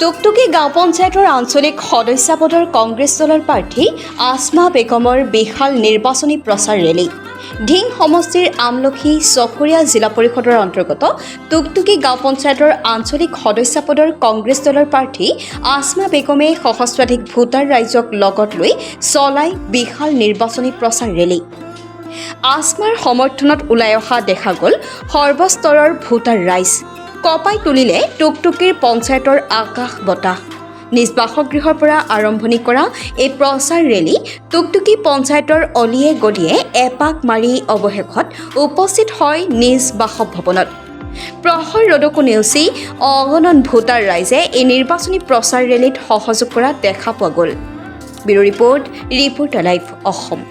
টুকটুকি গাঁও পঞ্চায়তৰ আঞ্চলিক সদস্য পদৰ কংগ্ৰেছ দলৰ প্ৰাৰ্থী আসমা বেগমৰ বিশাল নিৰ্বাচনী প্ৰচাৰ ৰেলী। ঢিং সমষ্টিৰ আমলখি চকৰীয়া জিলা পৰিষদৰ অন্তৰ্গত টুকটুকি গাঁও পঞ্চায়তৰ আঞ্চলিক সদস্য পদৰ কংগ্ৰেছ দলৰ প্ৰাৰ্থী আসমা বেগমে সহস্ৰাধিক ভোটাৰ ৰাইজক লগত লৈ চলাই বিশাল নিৰ্বাচনী প্ৰচাৰ ৰেলী। আসমাৰ সমৰ্থনত ওলাই অহা দেখা গ'ল সৰ্বস্তৰৰ ভোটাৰ ৰাইজ। কপাই তুলিলে টুকটুকিৰ পঞ্চায়তৰ আকাশ বতাহ। নিজ বাসগৃহৰ পৰা আৰম্ভণি কৰা এই প্ৰচাৰ ৰেলী টুকটুকি পঞ্চায়তৰ অলিয়ে গলিয়ে এপাক মাৰি অৱশেষত উপস্থিত হয় নিজ বাসভৱনত। প্ৰহৰ ৰ'দকো নেওচি অগণন ভোটাৰ ৰাইজে এই নিৰ্বাচনী প্ৰচাৰ ৰেলীত সহযোগ কৰা দেখা পোৱা গ'ল। ব্যুৰো ৰিপৰ্ট, ৰিপৰ্টাৰ লাইভ অসম।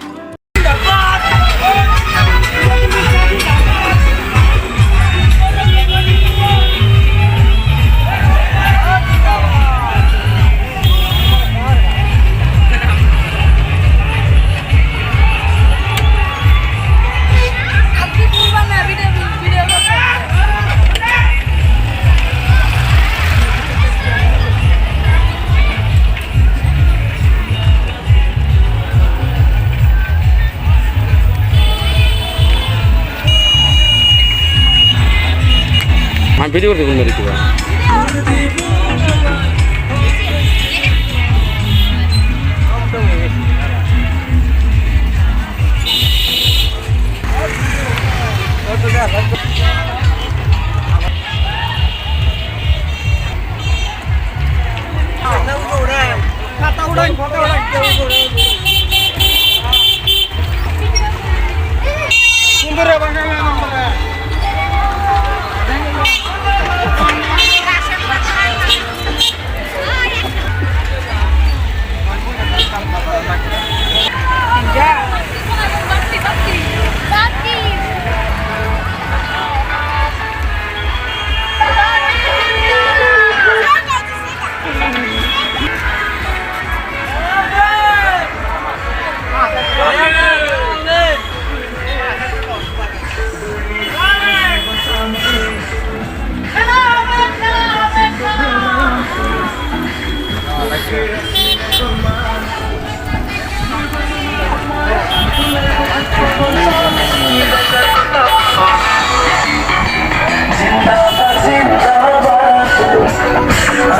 ভিডিও করতে বলবেন একটু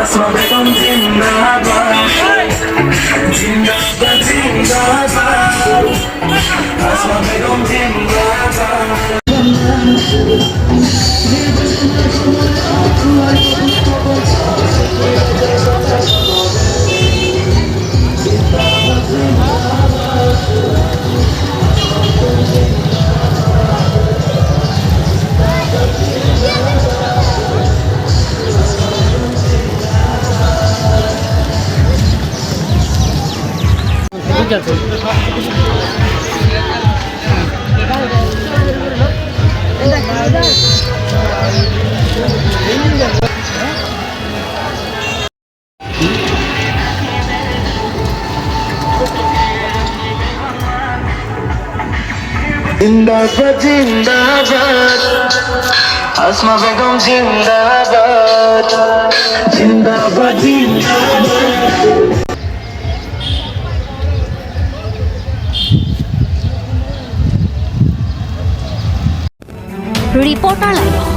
Asma Begum Zindabad, Zindabad, Zindabad. Asma Begum Zindabad. Zindabad, Zindabad. Asma Begum Zindabad, Zindabad, Zindabad. Reporter live.